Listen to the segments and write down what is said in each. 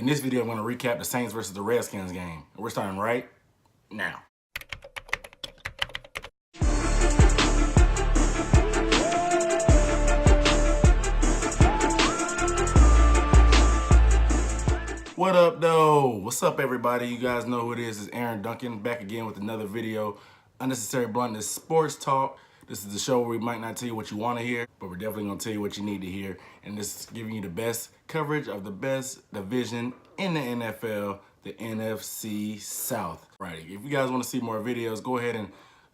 In this video, I'm going to recap the Saints versus the Redskins game. We're starting right now. What up, though? What's up, everybody? You guys know who it is. It's Aaron Duncan back again with another video. Unnecessary Bluntness Sports Talk. This is the show where we might not tell you what you want to hear, but we're definitely going to tell you what you need to hear. And this is giving you the best coverage of the best division in the NFL, the NFC South. Right. If you guys want to see more videos, go ahead and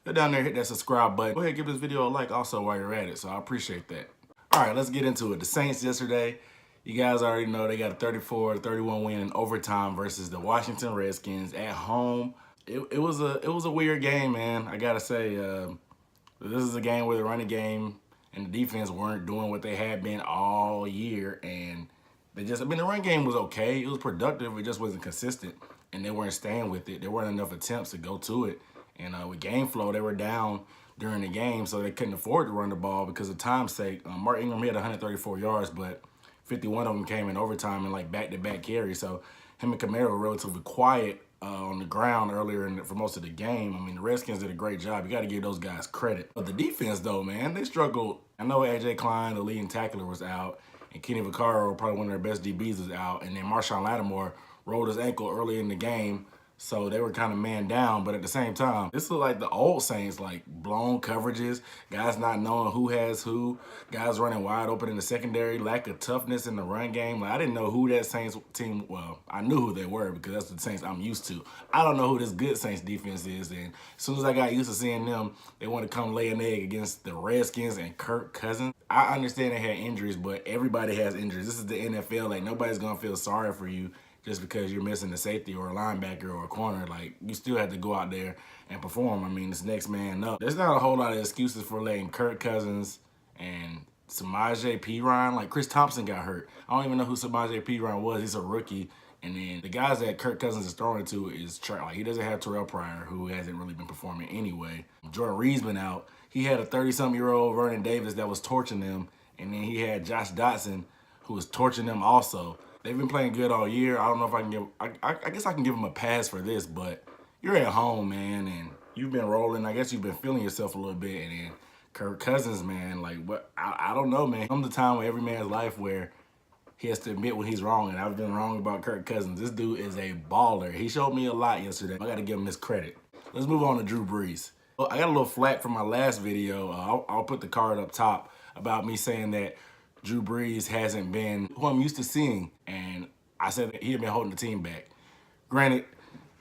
go down there, hit that subscribe button. Go ahead and give this video a like also while you're at it. So I appreciate that. All right, let's get into it. The Saints yesterday, you guys already know they got a 34-31 win in overtime versus the Washington Redskins at home. It was a weird game, man. I gotta say, this is a game where the running game and the defense weren't doing what they had been all year, and the run game was okay. It was productive. It just wasn't consistent, and they weren't staying with it. There weren't enough attempts to go to it, and with game flow, they were down during the game, so they couldn't afford to run the ball because of time's sake. Mark Ingram had 134 yards, but 51 of them came in overtime and like back-to-back carries. So him and Kamara were relatively quiet on the ground earlier for most of the game. I mean, the Redskins did a great job. You got to give those guys credit. But the defense, though, man, they struggled. I know A.J. Klein, the leading tackler, was out, and Kenny Vaccaro, probably one of their best DBs, was out, and then Marshawn Lattimore rolled his ankle early in the game. So they were kind of man down, but at the same time, this looked like the old Saints, like blown coverages, guys not knowing who has who, guys running wide open in the secondary, lack of toughness in the run game. Like, I didn't know who that Saints team, well, I knew who they were because that's the Saints I'm used to. I don't know who this good Saints defense is, and as soon as I got used to seeing them, they want to come lay an egg against the Redskins and Kirk Cousins. I understand they had injuries, but everybody has injuries. This is the NFL. Like, nobody's going to feel sorry for you just because you're missing a safety or a linebacker or a corner. Like, you still have to go out there and perform. I mean, it's next man up. There's not a whole lot of excuses for letting Kirk Cousins and Samaje Perine, like Chris Thompson got hurt. I don't even know who Samaje Perine was. He's a rookie. And then the guys that Kirk Cousins is throwing it to is like, he doesn't have Terrell Pryor, who hasn't really been performing anyway. Jordan Reed's been out. He had a 30-something-year-old Vernon Davis that was torching them. And then he had Josh Dotson, who was torching them also. They've been playing good all year. I don't know if I can give, I guess I can give them a pass for this, but you're at home, man, and you've been rolling. I guess you've been feeling yourself a little bit, and then Kirk Cousins, man, like, what? I don't know, man. Come the time in every man's life where he has to admit when he's wrong, and I've been wrong about Kirk Cousins. This dude is a baller. He showed me a lot yesterday. I got to give him his credit. Let's move on to Drew Brees. Well, I got a little flack from my last video. I'll put the card up top about me saying that Drew Brees hasn't been who I'm used to seeing, and I said that he had been holding the team back. Granted,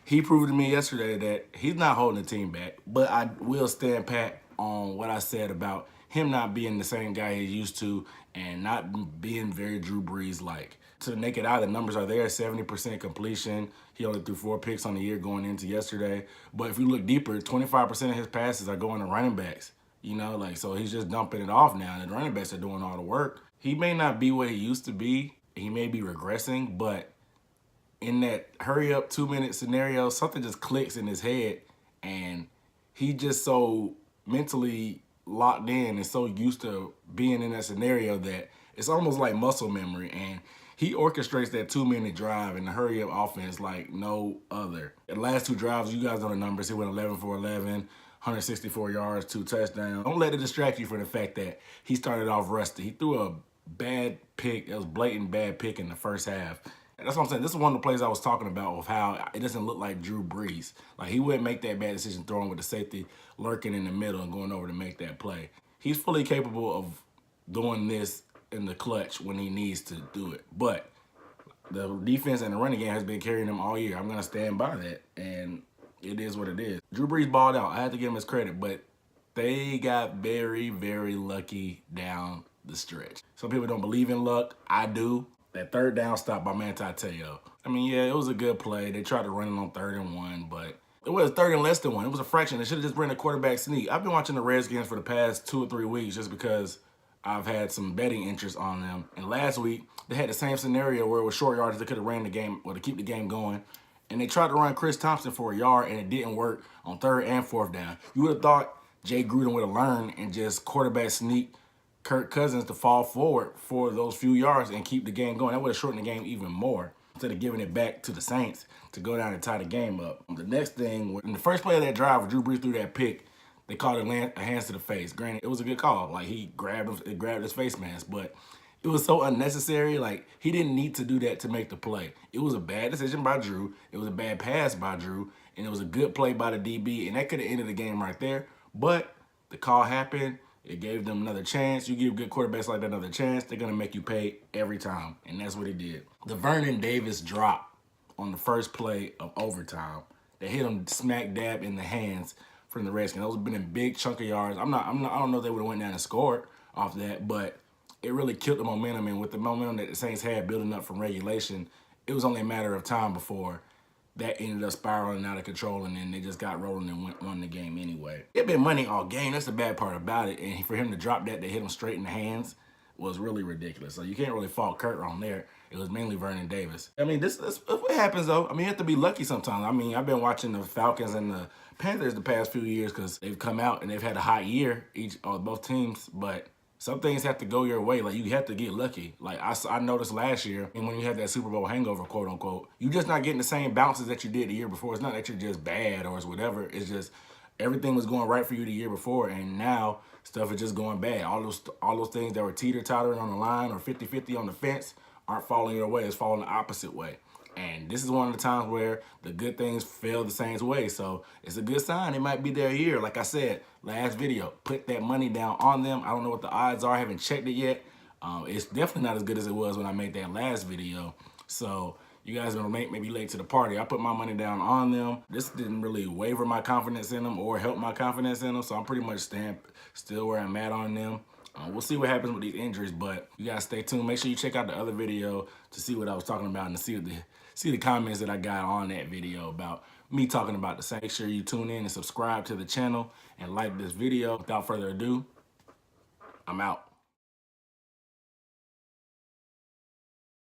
he proved to me yesterday that he's not holding the team back, but I will stand pat on what I said about him not being the same guy he's used to and not being very Drew Brees-like. To the naked eye, the numbers are there, 70% completion. He only threw 4 picks on the year going into yesterday. But if you look deeper, 25% of his passes are going to running backs. You know, like, so he's just dumping it off now, and the running backs are doing all the work. He may not be what he used to be. He may be regressing, but in that hurry-up 2-minute scenario, something just clicks in his head, and he just so mentally locked in and so used to being in that scenario that it's almost like muscle memory, and he orchestrates that 2-minute drive and the hurry-up offense like no other. The last 2 drives, you guys know the numbers. He went 11 for 11. 164 yards, 2 touchdowns. Don't let it distract you from the fact that he started off rusty. He threw a bad pick. It was blatant bad pick in the first half. And that's what I'm saying. This is one of the plays I was talking about with how it doesn't look like Drew Brees. Like, he wouldn't make that bad decision throwing with the safety lurking in the middle and going over to make that play. He's fully capable of doing this in the clutch when he needs to do it. But the defense and the running game has been carrying him all year. I'm going to stand by that. And it is what it is. Drew Brees balled out. I have to give him his credit, but they got very, very lucky down the stretch. Some people don't believe in luck. I do. That third down stop by Manti Te'o. I mean, yeah, it was a good play. They tried to run it on 3rd and 1, but it was 3rd and less than 1. It was a fraction. They should have just ran a quarterback sneak. I've been watching the Redskins for the past 2 or 3 weeks just because I've had some betting interest on them. And last week, they had the same scenario where it was short yards. They could have ran the game or to keep the game going. And they tried to run Chris Thompson for a yard, and it didn't work on 3rd and 4th down. You would have thought Jay Gruden would have learned and just quarterback sneak Kirk Cousins to fall forward for those few yards and keep the game going. That would have shortened the game even more. instead of giving it back to the Saints to go down and tie the game up. The next thing, in the first play of that drive where Drew Brees threw that pick, they called it a hands to the face. Granted, it was a good call. Like, he grabbed his face mask, but it was so unnecessary. Like, he didn't need to do that to make the play. It was a bad decision by Drew. It was a bad pass by Drew, and it was a good play by the DB, and that could have ended the game right there. But the call happened. It gave them another chance. You give good quarterbacks like that another chance, they're going to make you pay every time, and that's what he did. The Vernon Davis drop on the first play of overtime, they hit him smack dab in the hands from the Redskins. Those have been a big chunk of yards. I don't know if they would have went down and scored off that, but it really killed the momentum. And with the momentum that the Saints had building up from regulation, it was only a matter of time before that ended up spiraling out of control, and then they just got rolling and won the game anyway. It been money all game. That's the bad part about it. And for him to drop that, they hit him straight in the hands, was really ridiculous. So you can't really fault Kurt on there. It was mainly Vernon Davis. I mean, this what happens though. I mean, you have to be lucky sometimes. I mean, I've been watching the Falcons and the Panthers the past few years because they've come out and they've had a hot year, both teams, but some things have to go your way. Like, you have to get lucky. Like, I noticed last year, and when you had that Super Bowl hangover, quote unquote, you're just not getting the same bounces that you did the year before. It's not that you're just bad or it's whatever. It's just everything was going right for you the year before, and now stuff is just going bad. All those things that were teeter-tottering on the line or 50-50 on the fence aren't falling your way. It's falling the opposite way. And this is one of the times where the good things fail the Saints' way. So it's a good sign. It might be their year. Like I said, last video, put that money down on them. I don't know what the odds are. I haven't checked it yet. It's definitely not as good as it was when I made that last video. So you guys are maybe late to the party. I put my money down on them. This didn't really waver my confidence in them or help my confidence in them. So I'm pretty much still where I'm at on them. We'll see what happens with these injuries, but you guys stay tuned. Make sure you check out the other video to see what I was talking about and to see the comments that I got on that video about me talking about the Saints. Make sure you tune in and subscribe to the channel and like this video. Without further ado, I'm out.